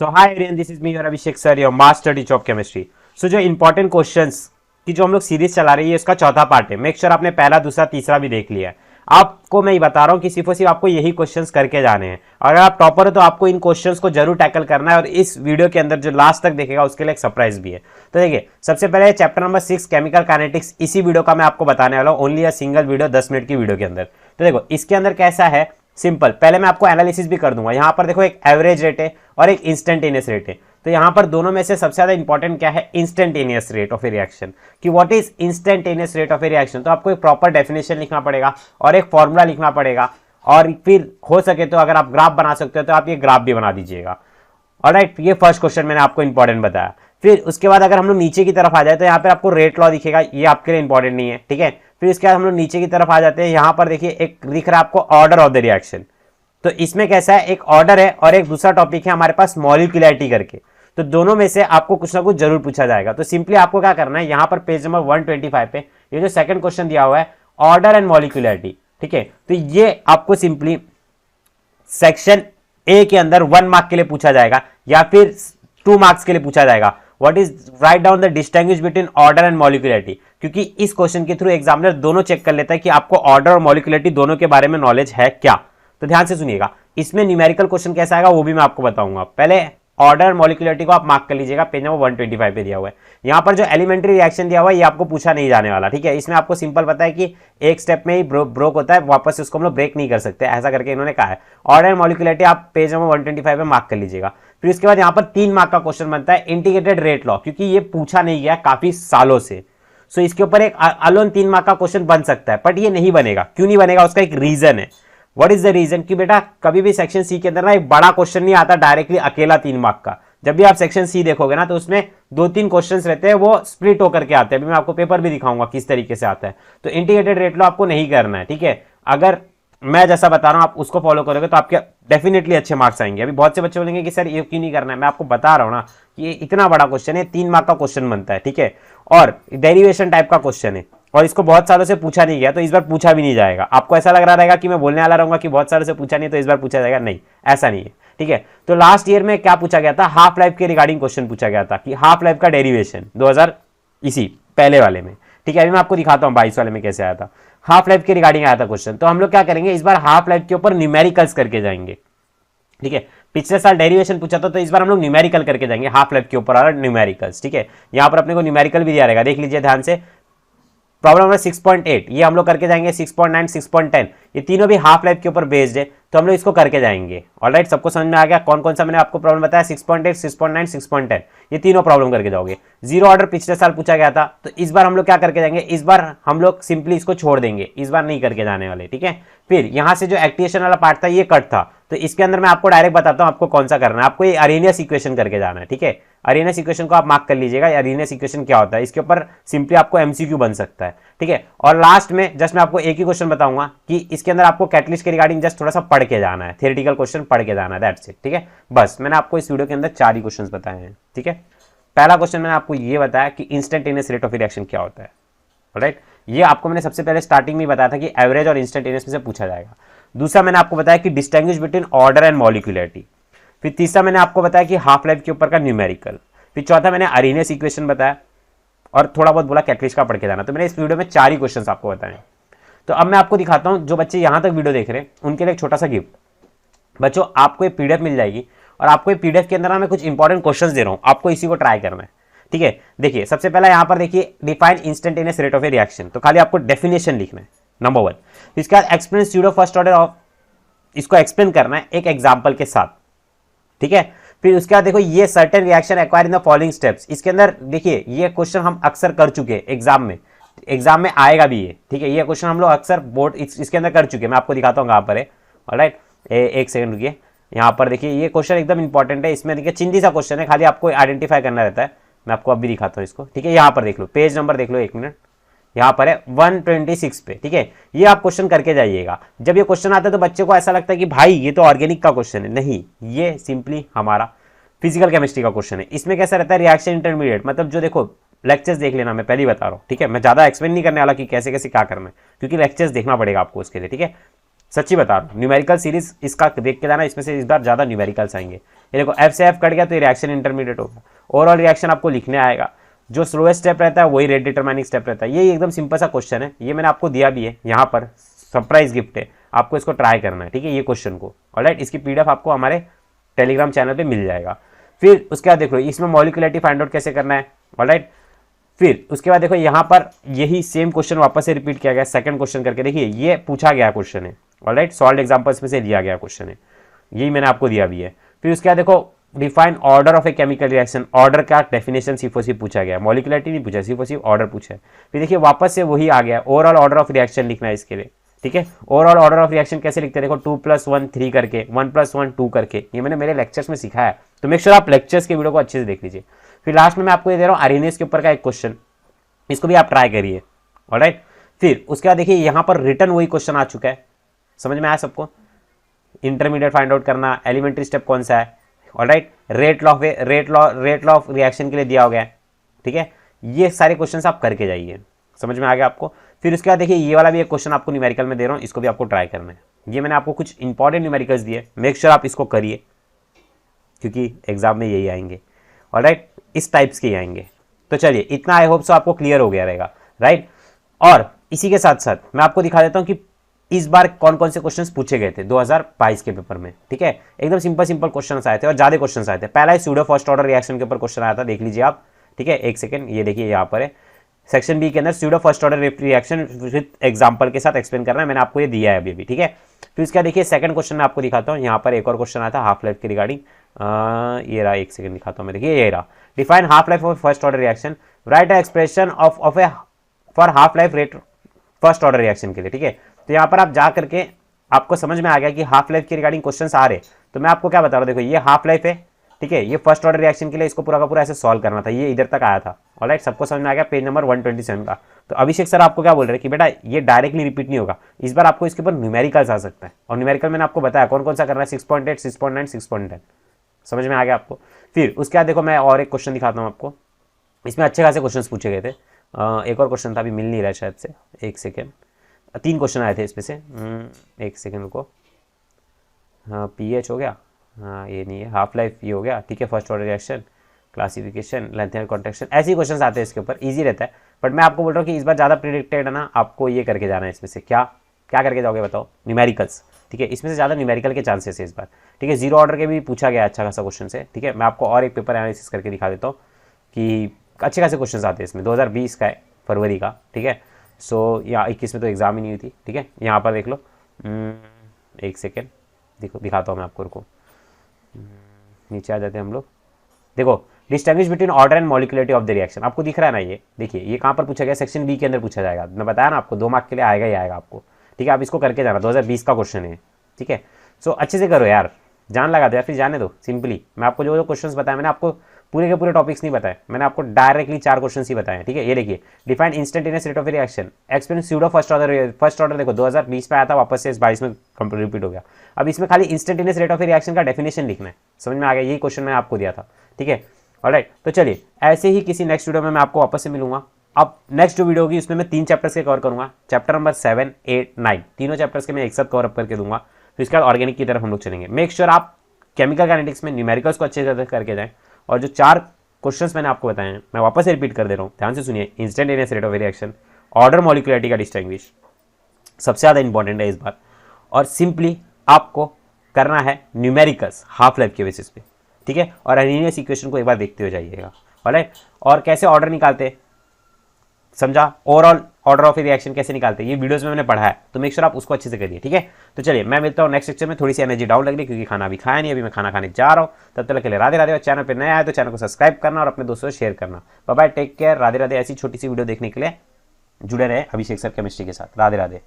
So hi everyone, this is me your Abhishek sir, your master teacher of chemistry. So जो important questions की जो हम लोग series चला रही है, इसका चौथा पार्ट है। मेक श्योर आपने पहला, दूसरा, तीसरा भी देख लिया है। आपको मैं ये बता रहा हूँ कि सिर्फ और सिर्फ आपको यही क्वेश्चंस करके जाने हैं। और अगर आप टॉपर हो तो आपको इन क्वेश्चंस को जरूर टैकल करना है। और इस वीडियो के अंदर जो लास्ट तक देखेगा उसके लिए एक सरप्राइज भी है। तो देखिए, सबसे पहले चैप्टर नंबर 6 केमिकल काइनेटिक्स, इसी वीडियो का मैं आपको बताने वाला हूँ। Only a single video, 10 minute की वीडियो के अंदर। तो देखो, इसके अंदर कैसा है, सिंपल। पहले मैं आपको एनालिसिस भी कर दूंगा। यहां पर देखो, एक एवरेज रेट है और एक इंस्टेंटेनियस रेट है। तो यहां पर दोनों में से सबसे ज्यादा इंपॉर्टेंट क्या है, instantaneous rate of a reaction. कि what is instantaneous rate of a reaction, तो आपको एक प्रॉपर डेफिनेशन लिखना पड़ेगा और एक फॉर्मूला लिखना पड़ेगा। और फिर हो सके तो अगर आप ग्राफ बना सकते हो तो आप ये ग्राफ भी बना दीजिएगा। ऑलराइट, ये फर्स्ट क्वेश्चन मैंने आपको इंपॉर्टेंट बताया। फिर उसके बाद अगर हम लोग नीचे की तरफ आ जाए तो यहाँ पे आपको रेट लॉ दिखेगा, ये आपके लिए इंपॉर्टेंट नहीं है, ठीक है। फिर इसके बाद हम लोग नीचे की तरफ आ जाते हैं। यहाँ पर देखिए, एक दिख रहा है आपको ऑर्डर ऑफ द रिएक्शन। तो इसमें कैसा है, एक ऑर्डर है और एक दूसरा टॉपिक है हमारे पास मॉलिक्यूलरिटी करके। तो दोनों में से आपको कुछ ना कुछ जरूर पूछा जाएगा। तो सिंपली आपको क्या करना है, यहाँ पर पेज नंबर 125 पे ये जो सेकंड क्वेश्चन दिया हुआ है, ऑर्डर एंड मॉलिक्यूलरिटी, ठीक है। तो ये आपको सिंपली सेक्शन ए के अंदर 1 मार्क के लिए पूछा जाएगा या फिर 2 मार्क्स के लिए पूछा जाएगा। What is, write down the distinguish between order and molecularity. क्योंकि इस क्वेश्चन के थ्रू एग्जामिनर दोनों चेक कर लेता है कि आपको ऑर्डर और मॉलिक्यूलरिटी दोनों के बारे में नॉलेज है क्या। तो ध्यान से सुनिएगा, इसमें न्यूमेरिकल क्वेश्चन कैसा आएगा वो भी मैं आपको बताऊंगा। पहले ऑर्डर मॉलिक्यूलरिटी को आप मार्क कर लीजिएगा, पेज नंबर 125 पे दिया हुआ है। यहां पर जो एलिमेंट्री रिएक्शन दिया हुआ है ये आपको पूछा नहीं जाने वाला, ठीक है। इसमें आपको सिंपल पता है कि एक स्टेप में ही ब्रोक होता है, वापस से उसको हम लोग ब्रेक नहीं कर सकते, ऐसा करके इन्होंने कहा है। ऑर्डर मॉलिक्यूलरिटी आप पेज नंबर 125 पे मार्क कर लीजिएगा। फिर उसके बाद यहाँ पर 3 मार्क का क्वेश्चन बनता है, इंटीग्रेटेड रेट लॉ, क्योंकि ये पूछा नहीं गया काफी सालों से। सो इसके ऊपर एक अलोन 3 मार्क का क्वेश्चन बन सकता है, बट ये नहीं बनेगा। क्यों नहीं बनेगा, उसका एक रीजन है। व्हाट इज द रीजन, कि बेटा कभी भी सेक्शन सी के अंदर ना एक बड़ा क्वेश्चन नहीं आता डायरेक्टली अकेला 3 मार्क का। जब भी आप सेक्शन सी देखोगे ना तो उसमें 2-3 क्वेश्चंस रहते हैं, वो स्प्लिट होकर के आते हैं। अभी मैं आपको पेपर भी दिखाऊंगा किस तरीके से आता है। तो इंटीग्रेटेड रेट लो आपको नहीं करना है, ठीक है। अगर मैं जैसा बता रहा हूं आप उसको फॉलो करोगे तो आपके डेफिनेटली अच्छे मार्क्स आएंगे। अभी बहुत से बच्चे बोलेंगे कि सर ये क्यों नहीं करना है, मैं आपको बता रहा हूं ना कि ये इतना बड़ा क्वेश्चन है, 3 मार्क का क्वेश्चन बनता है, ठीक है। और डेरिवेशन टाइप का क्वेश्चन है और इसको बहुत सालों से पूछा नहीं गया, तो इस बार पूछा भी नहीं जाएगा। आपको ऐसा लग रहा रहेगा कि मैं बोलने वाला रहूंगा कि बहुत सालों से पूछा नहीं तो इस बार पूछा जाएगा, नहीं, ऐसा नहीं है, ठीक है। तो लास्ट ईयर में क्या पूछा गया था, हाफ लाइफ के रिगार्डिंग क्वेश्चन पूछा गया था कि हाफ लाइफ का डेरिवेशन 2000 इसी पहले वाले में, ठीक है। अभी मैं आपको दिखाता हूं 22 वाले में कैसे आया था, हाफ लाइफ के रिगार्डिंग आया था क्वेश्चन। तो हम लोग क्या करेंगे, इस बार हाफ लाइफ के ऊपर न्यूमेरिकल्स करके जाएंगे, ठीक है। पिछले साल डेरिवेशन पूछा था, तो इस बार हम लोग न्यूमेरिकल करके जाएंगे हाफ लाइफ के ऊपर और न्यूमेरिकल्स, ठीक है। यहां पर अपने को न्यूमेरिकल भी दिया रहेगा, देख लीजिए ध्यान से। प्रॉब्लम नंबर 6.8 ये हम लोग करके जाएंगे, 6.9, 6.10 ये तीनों भी हाफ लाइफ के ऊपर बेस्ड है, तो हम लोग इसको करके जाएंगे। ऑलराइट, सबको समझ में आ गया कौन कौन सा मैंने आपको प्रॉब्लम बताया, 6.8, 6.9, 6.10 ये तीनों प्रॉब्लम करके जाओगे। जीरो ऑर्डर पिछले साल पूछा गया था, तो इस बार हम लोग क्या करके जाएंगे, इस बार हम लोग सिंपली इसको छोड़ देंगे, इस बार नहीं करके जाने वाले, ठीक है। फिर यहां से जो एक्टिवेशन वाला पार्ट था ये कट था, तो इसके अंदर मैं आपको डायरेक्ट बताता हूं आपको कौन सा करना है। आपको ये अरेनियस इक्वेशन करके जाना है, ठीक है। अरेनियस इक्वेशन को आप मार्क कर लीजिएगा, अरेनियस इक्वेशन क्या होता है, इसके ऊपर सिंपली आपको एमसीक्यू बन सकता है, ठीक है। और लास्ट में जस्ट मैं आपको एक ही क्वेश्चन बताऊंगा कि इसके अंदर आपको कैटलिस्ट के रिगार्डिंग जस्ट थोड़ा सा पढ़ के जाना है, थ्योरेटिकल क्वेश्चन पढ़ के जाना है, दैट्स इट, ठीक है। बस मैंने आपको इस वीडियो के अंदर 4 ही क्वेश्चन बताए हैं, ठीक है। पहला क्वेश्चन मैंने आपको ये बताया कि इंस्टेंटेनियस रेट ऑफ रिएक्शन क्या होता है, राइट। ये आपको मैंने सबसे पहले स्टार्टिंग में बताया था कि एवरेज और इंस्टेंटेनियस में से पूछा जाएगा। दूसरा मैंने आपको बताया कि distinguish between order and molecularity. फिर तीसरा मैंने आपको बताया कि हाफ लाइफ के ऊपर का न्यूमेरिकल। फिर चौथा मैंने अरेनियस इक्वेशन बताया और थोड़ा बहुत बोला कैटलिस्ट का पढ़ के जाना। तो मैंने इस वीडियो में 4 ही क्वेश्चन आपको बताए। तो अब मैं आपको दिखाता हूं, जो बच्चे यहां तक वीडियो देख रहे हैं उनके लिए एक छोटा सा गिफ्ट। बच्चों, आपको एक पीडीएफ मिल जाएगी और आपको एक पीडीएफ के अंदर मैं कुछ इंपॉर्टेंट क्वेश्चंस दे रहा हूं, आपको इसी को ट्राई करना है, ठीक है। देखिए, सबसे पहला यहां पर देखिए, define instantaneous rate of a reaction, तो खाली आपको डेफिनेशन लिखना है, नंबर 1। इसके बाद explain pseudo first order of, इसको एक्सप्लेन करना है एक एग्जांपल के साथ, ठीक है। फिर उसके बाद देखो, ये certain reaction acquire in the following steps. इसके अंदर देखिए, ये क्वेश्चन हम अक्सर कर चुके हैं एग्जाम में आएगा भी ये, ठीक है। ये क्वेश्चन हम लोग अक्सर बोर्ड इसके अंदर कर चुके हैं। मैं आपको दिखाता हूँ कहां पर है, ऑलराइट। एक सेकंड रुकिए, यहाँ पर देखिए, ये क्वेश्चन एकदम इंपॉर्टेंट है। इसमें देखिए चिंदी सा क्वेश्चन है, खाली आपको आइडेंटिफाई करना रहता है। मैं आपको अभी दिखाता हूँ इसको, ठीक है। यहाँ पर देख लो, पेज नंबर देख लो, 1 मिनट, यहाँ पर है 126 पे, ठीक है। ये आप क्वेश्चन करके जाइएगा। जब ये क्वेश्चन आता है तो बच्चे को ऐसा लगता है कि भाई ये तो ऑर्गेनिक का क्वेश्चन है, नहीं, ये सिंपली हमारा फिजिकल केमिस्ट्री का क्वेश्चन है। इसमें कैसा रहता है, रिएक्शन इंटरमीडिएट, मतलब जो देखो लेक्चर्स देख लेना, मैं पहले ही बता रहा हूँ, ठीक है। मैं ज्यादा एक्सप्लेन नहीं करने वाला कि कैसे कैसे क्या करना है, क्योंकि लेक्चर्स देखना पड़ेगा आपको उसके लिए, ठीक है। सच्ची बता रहा हूँ, न्यूमेरिकल सीरीज इसका देख के जाना, इसमें से इस बार ज्यादा न्यूमेरिकल्स आएंगे। ये देखो F से F कट गया तो ये रिएक्शन इंटरमीडिएट हो गया। ओवरऑल रिएक्शन आपको लिखने आएगा, जो स्लोएस्ट स्टेप रहता है वही रेट डिटरमाइनिंग स्टेप रहता है। ये एकदम सिंपल सा क्वेश्चन है, ये मैंने आपको दिया भी है यहाँ पर, सरप्राइज गिफ्ट है, आपको इसको ट्राई करना है, ठीक है, ये क्वेश्चन को। ऑलराइट, इसकी पीडीएफ आपको हमारे टेलीग्राम चैनल पे मिल जाएगा। फिर उसके बाद देखो इसमें मॉलिक्युलरिटी फाइंड आउट कैसे करना है। ऑलराइट, फिर उसके बाद देखो यहाँ पर यही सेम क्वेश्चन वापस से रिपीट किया गया, सेकंड क्वेश्चन करके देखिए, ये पूछा गया क्वेश्चन है। ऑलराइट, सॉल्व एग्जांपल्स में से लिया गया क्वेश्चन है, यही मैंने आपको दिया भी है। फिर उसके बाद देखो define order of a chemical reaction, order का डेफिनेशन सिर्फ और सिर्फ पूछा गया, मॉलिक्युलरिटी नहीं पूछा, सिर्फ और सिर्फ ऑर्डर पूछा है। फिर देखिए वापस से वही आ गया, ओवरऑल ऑर्डर ऑफ रिएक्शन लिखना है इसके लिए, ठीक है। ओवरऑल ऑर्डर ऑफ रिएक्शन कैसे लिखते हैं, देखो 2 + 1 3 करके, 1 + 1 2 करके, ये मैंने मेरे लेक्चर्स में सिखाया है, तो मेक श्योर आप लेक्चर्स के वीडियो को अच्छे से देख लीजिए। फिर लास्ट में मैं आपको ये दे रहा हूँ आरएनएस के ऊपर का एक क्वेश्चन, इसको भी आप ट्राई करिए। ऑलराइट, फिर उसके बाद देखिए यहाँ पर रिटर्न वही क्वेश्चन आ चुका है, समझ में आया सबको। इंटरमीडिएट फाइंड आउट करना, एलिमेंट्री स्टेप कौन सा है। Alright, rate law of reaction के लिए दिया हो गया है, ठीक है। ये सारे क्वेश्चंस आप करके जाइए, समझ में आ गया आपको। फिर उसके बाद देखिए ये वाला भी एक क्वेश्चन आपको न्यूमेरिकल में दे रहा हूँ, इसको भी आपको ट्राई करना है। ये मैंने आपको कुछ इंपॉर्टेंट न्यूमेरिकल्स दिए, मेक श्योर आप इसको करिए, क्योंकि एग्जाम में यही आएंगे। ऑलराइट, इस टाइप्स के ही आएंगे। तो चलिए इतना, आई होप सो आपको क्लियर हो गया रहेगा, राइट। और इसी के साथ साथ मैं आपको दिखा देता हूँ कि इस बार कौन कौन से क्वेश्चंस पूछे गए थे 2022 के पेपर में, ठीक है। एकदम सिंपल सिंपल क्वेश्चंस आए थे और ज्यादा क्वेश्चंस आए थे। पहला ही सूडो फर्स्ट ऑर्डर रिएक्शन के ऊपर क्वेश्चन आया था, देख लीजिए आप, ठीक है। एक सेकंड, ये देखिए यहाँ पर है सेक्शन बी के अंदर pseudo first order reaction with example के साथ एक्सप्लेन करना है, मैंने आपको ये दिया है अभी, ठीक है। फिर इसका देखिए सेकंड क्वेश्चन मैं आपको दिखाता हूँ, यहाँ पर एक और क्वेश्चन आया था हाफ लाइफ के रिगार्डिंग, ये रहा, एक सेकंड दिखाता हूँ मैं, देखिए ये रहा, define half life of first order reaction, right expression of A for half life rate first order reaction के लिए, ठीक है। तो यहाँ पर आप जा करके आपको समझ में आ गया कि हाफ लाइफ के रिगार्डिंग क्वेश्चंस आ रहे, तो मैं आपको क्या बता रहा हूँ, देखो ये हाफ लाइफ है, ठीक है, ये फर्स्ट ऑर्डर रिएक्शन के लिए इसको पूरा का पूरा ऐसे सॉल्व करना था, ये इधर तक आया था। ऑलराइट, सबको समझ में आ गया, पेज नंबर 127 का। तो अभिषेक सर आपको क्या बोल रहे हैं कि बेटा ये डायरेक्टली रिपीट नहीं होगा, इस बार आपको इसके ऊपर न्यूमेरिकल्स आ सकता है, और न्यूमेरिकल मैंने आपको बताया कौन कौन सा करना है, 6.8 6.9 6.10, समझ में आ गया आपको। फिर उसके बाद देखो मैं और एक क्वेश्चन दिखाता हूँ आपको, इसमें अच्छे खासे क्वेश्चन पूछे गए थे। एक और क्वेश्चन था, अभी मिल नहीं रहा शायद से, एक सेकेंड, 3 क्वेश्चन आए थे इसमें से, एक सेकेंड को, हाँ पीएच हो गया, हाँ ये नहीं है, हाफ लाइफ ये हो गया, ठीक है, first order reaction, classification, length and contraction, ऐसे ही क्वेश्चन आते हैं इसके ऊपर, इजी रहता है। बट मैं आपको बोल रहा हूँ कि इस बार ज़्यादा प्रिडिक्टेड है ना, आपको ये करके जाना है इसमें से, क्या क्या करके जाओगे बताओ, न्यूमेरिकल्स, ठीक है, इसमें से ज़्यादा न्यूमेरिकल के चांसेस है इस बार, ठीक है। जीरो ऑर्डर के भी पूछा गया अच्छा खासा क्वेश्चन से, ठीक है। मैं आपको और एक पेपर एनालिसिस करके दिखा देता हूँ कि अच्छे खासे क्वेश्चन आते हैं इसमें, 2020 का है, फरवरी का, ठीक है। सो यहाँ 21 में तो एग्जाम ही नहीं हुई थी, ठीक है। यहाँ पर देख लो, एक सेकेंड देखो दिखाता हूँ मैं आपको, रुको, नीचे आ जाते हैं हम लोग, देखो distinguish between order and molecularity of the reaction, आपको दिख रहा है ना, ये देखिए ये कहाँ पर पूछा गया, सेक्शन बी के अंदर पूछा जाएगा, मैं बताया ना आपको 2 मार्क के लिए आएगा ही आएगा आपको, ठीक है। आप इसको करके जाना, 2020 का क्वेश्चन है, ठीक है। सो अच्छे से करो यार, जान लगा दो या फिर जाने दो सिंपली। मैं आपको जो जो क्वेश्चंस बताया, मैंने आपको पूरे के पूरे टॉपिक्स नहीं बताए, मैंने आपको डायरेक्टली 4 क्वेश्चन ही बताए, ठीक है। ये देखिए define instantaneous rate of reaction, experience pseudo first order देखो 2020 में आया था, वापस से इस 22 में रिपीट हो गया। अब इसमें खाली इंस्टेंटेनियस रेट ऑफ रिएक्शन का डेफिनेशन लिखना है, समझ में आ गया, यही क्वेश्चन मैंने आपको दिया था, ठीक है। ऑलराइट, तो चलिए ऐसे ही किसी नेक्स्ट वीडियो में मैं आपको वापस से मिलूंगा। अब नेक्स्ट जो वीडियो होगी उसमें मैं 3 चैप्टर्स के कवर करूंगा, चैप्टर नंबर 7 8 9, तीनों चैप्टर्स के मैं एक साथ कवर अप करके दूंगा। फिर इसके बाद ऑर्गेनिक की तरफ हम लोग चलेंगे। मेक श्योर आप केमिकल काइनेटिक्स में न्यूमेरिकल्स को अच्छे से करके जाएं, और जो 4 क्वेश्चंस मैंने आपको बताए हैं मैं वापस से रिपीट कर दे रहा हूँ, ध्यान से सुनिए। Instantaneous rate of reaction, order molecularity का डिस्टिंग्विश सबसे ज़्यादा इंपॉर्टेंट है इस बार, और सिंपली आपको करना है न्यूमेरिकल्स हाफ लाइफ के बेसिस पे, ठीक है। और आर्हेनियस इक्वेशन को एक बार देखते हो जाइएगा, ऑलराइट। और कैसे ऑर्डर निकालते समझा, ओवरऑल ऑर्डर ऑफ रिएक्शन कैसे निकालते हैं, ये वीडियोस में मैंने पढ़ा है, तो मेक श्योर आप उसको अच्छे से करिए, ठीक है। तो चलिए मैं मिलता हूँ नेक्स्ट लेक्चर में। थोड़ी सी एनर्जी डाउन लग रही है क्योंकि खाना अभी खाया नहीं, अभी मैं खाना खाने जा रहा हूँ। तब तक के लिए राधे राधे, और चैनल पर नया आए तो चैनल को सब्सक्राइब करना और अपने दोस्तों से शेयर करना। Bye bye, take care, Radhe Radhe. ऐसी छोटी सी वीडियो देखने के लिए जुड़े रहे अभिषेक सर केमिस्ट्री के साथ। राधे राधे।